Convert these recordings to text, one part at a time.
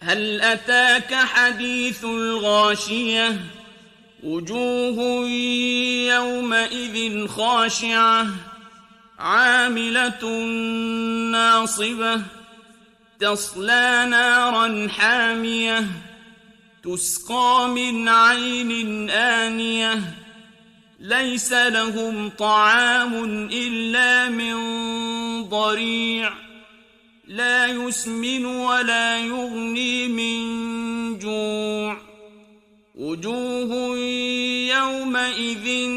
هل أتاك حديث الغاشية وجوه يومئذ خاشعة عاملة ناصبة تصلى نارا حامية تسقى من عين آنية ليس لهم طعام إلا من ضريع لا يسمن ولا يغني من جوع وجوه يومئذ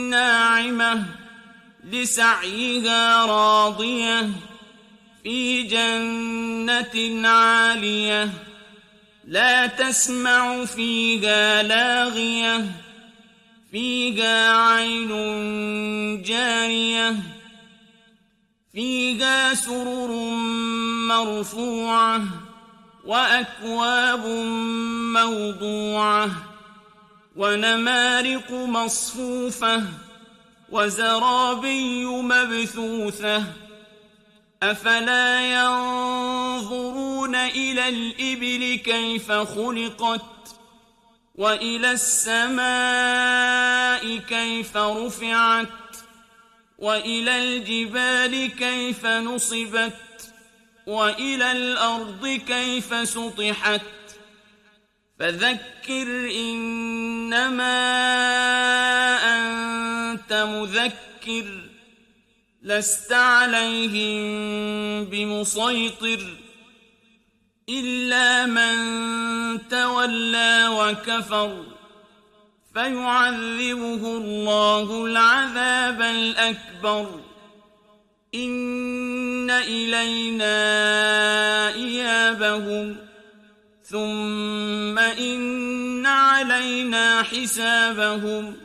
ناعمة لسعيها راضية في جنة عالية لا تسمع فيها لاغية فيها عين جارية فيها سرر مرفوعة وأكواب موضوعة ونمارق مصفوفة وزرابي مبثوثة أفلا ينظرون إلى الإبل كيف خلقت وإلى السماء كيف رفعت وإلى الجبال كيف نصبت وإلى الأرض كيف سطحت فذكر إنما أنت مذكر لست عليهم بمسيطر إلا من تولى وكفر فيعذبه الله العذاب الأكبر إن إلينا إيابهم ثم إن علينا حسابهم